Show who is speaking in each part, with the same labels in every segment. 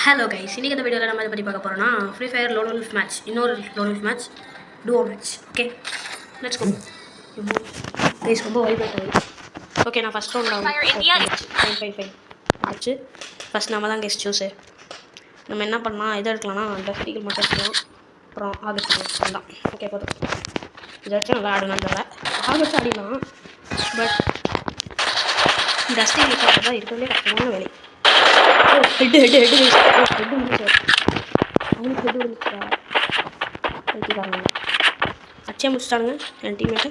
Speaker 1: Hello guys, இன்றைக்கி இந்த வீடியோவில் நம்ம இதை பற்றி பார்க்க போகிறோம்னா free fire lone wolf match, இன்னொரு lone wolf match, duo match. Okay, let's go. Guys ரொம்ப வைப் ஆகிட்டு. ஓகே, நான் ஃபஸ்ட் ரவுண்ட் 5 ஆச்சு. ஃபஸ்ட் நம்ம தான் கைஸ் சூஸு. நம்ம என்ன பண்ணலாம், எதை எடுக்கலாம்னா டெஃபிட்டிகள் மட்டும் எடுக்கலாம். அப்புறம் ஆகஸ்ட் தான். ஓகே, போதும். இதை வச்சு நல்லா ஆடணும்னு தெரியல. ஆகஸ்ட் ஆடிடலாம், பட் டஸ்டிங் விசாரிட்டு தான் இருக்கிறதுலே கஷ்டமான வேலை. ஹெட் விழுந்துச்சு. அவனுக்கு ஹெட் விழுந்துச்சா? வெட்டிக்காரங்க அச்சே முடிச்சிட்டானுங்க என் டீம்மேட்டு.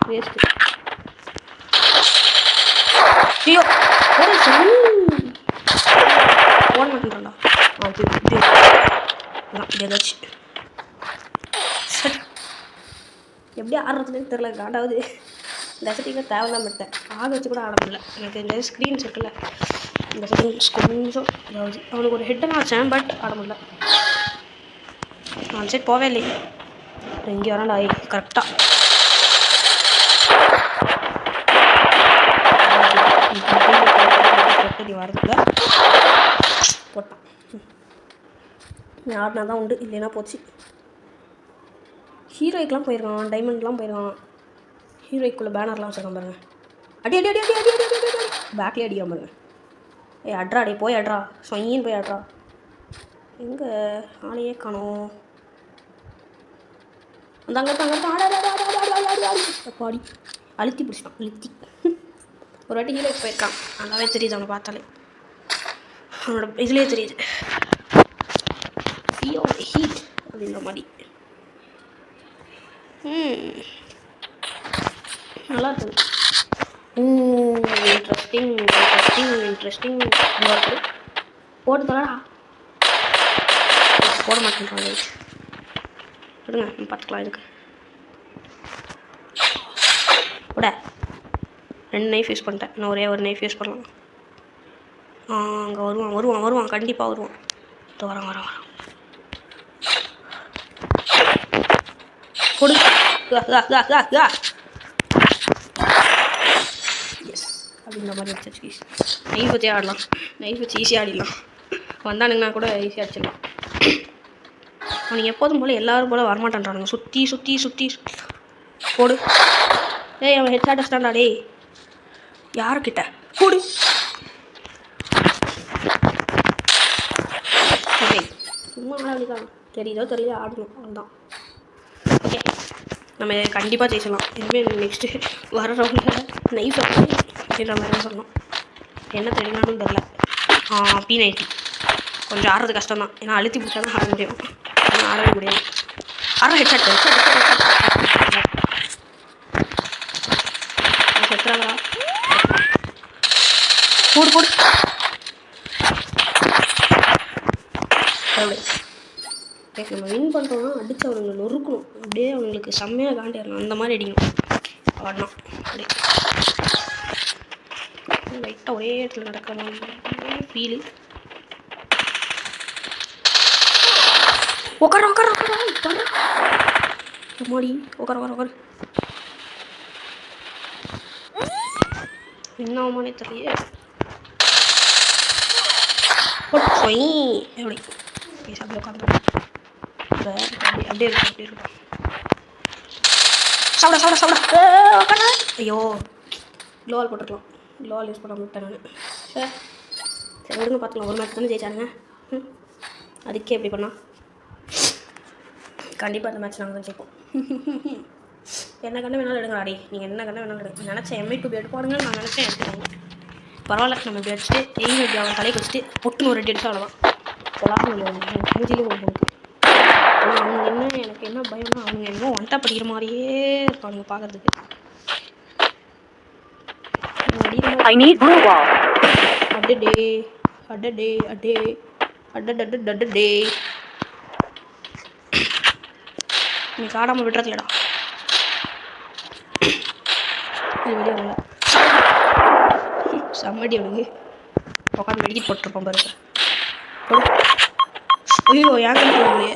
Speaker 1: வேஸ்ட்டு. ஐயோ ஓட மாட்டேன்டா. ஏதாச்சு எப்படி ஆடுறதுன்னு தெரில. காண்டாவது இந்த செட்டிங்கை தேவையில்லாம விட்டேன். ஆக வச்சு கூட ஆட முடியல. எனக்கு இந்த ஸ்க்ரீன்ஸ் இருக்குல்ல, இந்த செட்டிங்ஸ் கொஞ்சம் இதாகுது. அவனுக்கு ஒரு ஹெட்டை நான் வச்சேன், பட் ஆட முடியல. நான் சைட் போவே இல்லையே. இங்கே வராண்டா கரெக்டாக. வரதுக்குள்ள போட்டான். நீ ஆடினா தான் உண்டு, இல்லைன்னா போச்சு. ஹீரோய்க்கெலாம் போயிருக்கான், டைமண்ட்லாம் போயிருக்கான். ஹீரோய்க்குள்ளே பேனர்லாம் வச்சுருக்கான் பாருங்க. அடி அடி அடி அடி அடி அடி அடி அடி பேக்லேயே அடிக்காம பாருங்க. அட்ரா அடி, போய் அட்ரா, சொயின்னு போய் அட்ரா. எங்கே ஆளையே காணோம். அந்த அங்கே ஆடி அழுத்தி பிடிச்சிட்டான். அழுத்தி ஒரு வாட்டி ஹீரோய்க்கு போயிருக்கான். நல்லாவே தெரியுது அவனை பார்த்தாலே. அவனோட இதுலேயே தெரியுது ஹீட் அப்படின்ற மாதிரி. நல்லா இருக்குது. இன்ட்ரெஸ்டிங் போட்டு தரடா. போட மாட்டேன்றாங்க. விடுங்க, பார்த்துக்கலாம். இதுக்கு கூட 2 நைஃப் யூஸ் பண்ணிட்டேன். நான் ஒரே ஒரு நைஃப் யூஸ் பண்ணலாம். அங்கே வருவான் கண்டிப்பாக வருவான். வரான் கொடு. எஸ் அப்படின்ற மாதிரி வச்சு நைஃப் வச்சு ஆடலாம். நைஃப் வச்சு ஈஸியாக ஆடிடலாம். வந்தானுங்கன்னா கூட ஈஸியாக அடிச்சிடலாம். அவனுக்கு எப்போதும் போல் எல்லோரும் போல் வரமாட்டேன்றானுங்க. சுற்றி போடு. அவன் ஹெட் ஷாட் அடிச்சிட்டான்டா. டேய் யாருக்கிட்ட போடு. ஓகே, சும்மா ஆடாடிக்கலாம். தெரியுதோ தெரியல, ஆடணும். அதுதான். ஓகே, நம்ம கண்டிப்பாக ஜெயிச்சலாம். இனிமேல் நெக்ஸ்ட்டு வர ரவுண்டில் நைஃப் அப்படின்ற மாதிரி தான் சொல்லணும். என்ன தெரியுமான்னு தெரில. P90 கொஞ்சம் ஆடுறது கஷ்டம் தான். ஏன்னா அழுத்தி பிடிச்சா தான் ஆட முடியும். ஆனால் ஆடவே முடியாது. ஹெட்ஷாட் செத்துறாங்களா? போடு. நம்ம வின் பண்ணுறோம்னா அடித்து அவங்களை நொறுக்கணும். அப்படியே அவங்களுக்கு செம்மையாக காண்டிடணும். அந்த மாதிரி அடிக்கணும். ஆடணும். அப்படியே லைட்டாக ஒரே இடத்துல நடக்கிற மாதிரி ஃபீலு. உட்கார மாடி உட்கார என்ன ஆமானே தெரியல. எப்படி பேசாமல் உட்காந்து அப்படியே இருக்கும். சாப்பிட. ஐயோ, க்ளோவால் போட்டுருக்கலாம். க்ளோவால் யூஸ் பண்ண விட்டேன் நான். சரி விடுங்க, பார்த்துக்கலாம். ஒரு மேட்ச் தானே ஜெயிச்சானுங்க. அதுக்கே எப்படி பண்ணா? கண்டிப்பாக அந்த மேட்ச் நாங்கள் தான் ஜெயிப்போம். என்ன கண்ணு வேணாலும் எடுங்க ஆடி. நீங்கள் என்ன கண்ணு வேணாலும் எடுங்க. நினச்சேன் M2 எடுப்பானுங்க. நான் நினச்சேன் எடுத்துக்கோங்க. பரவாயில்ல, நம்ம இப்படி அடிச்சுட்டு எப்படி அவன் தலைக்கு வச்சுட்டு பொட்டுன்னு ஒரு 2 அடிச்சு அவ்வளோதான். மூஞ்சிலே போட்டு அவனுங்க எனக்கு என்ன பயம்னா, அவனுங்க என்னமோ ஒன்ட்டா படிக்கிற மாதிரியே இருப்பானுங்க பார்க்கறதுக்கு. அடடே நீ காடாமல் விடுறதுலடா. வீடியோ இல்லை செம்மடி. அவனுக்கு உட்காந்து மெடிக்கெட் போட்டுருப்பான் பாருங்க. ஐயோ ஏன் இல்லையே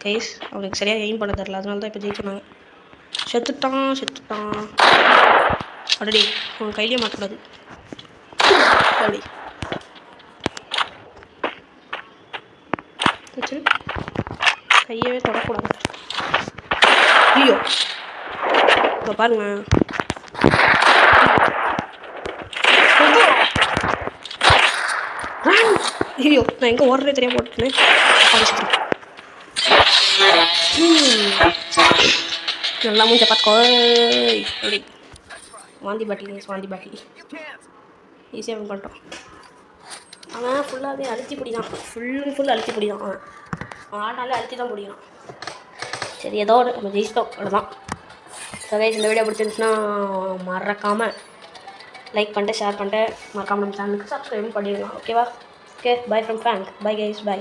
Speaker 1: கைஸ், அவனுக்கு சரியாக எய்ம் பண்ண தெரில. அதனால தான் இப்போ ஜெயிச்சுனாங்க. செத்துட்டான். அடடே உன் கையிலேயே மாட்டக்கூடாது. அப்படி வச்சு கையவே தொடக்கூடாது. ஐயோ இப்போ பாருங்க. ஐயோ நான் எங்கே ஓடுறதே தெரியாம போட்டுட்டேன். நல்லா மூஞ்ச பார்த்துக்கோ. அப்படி வாந்தி பாட்டி ஈஸியாக வின் பண்ணிட்டோம். அவன் ஃபுல்லாகவே அழுத்தி பிடி தான், ஃபுல் அழுத்தி பிடி தான். அவன் ஆட்டாலே அழுத்தி தான் பிடிக்கிறான். சரி ஏதோ ஒரு நம்ம ஜெயிச்சிட்டோம், அவ்வளோதான். ஸோ கைஸ் இந்த வீடியோ பிடிச்சிருந்துச்சுன்னா மறக்காமல் லைக் பண்ணிட்டு ஷேர் பண்ணிட்டு மறக்காமல் நம்ம சேனலுக்கு சப்ஸ்கிரைபும் பண்ணிடலாம். ஓகேவா? Okay, bye from Fang. Bye guys, by.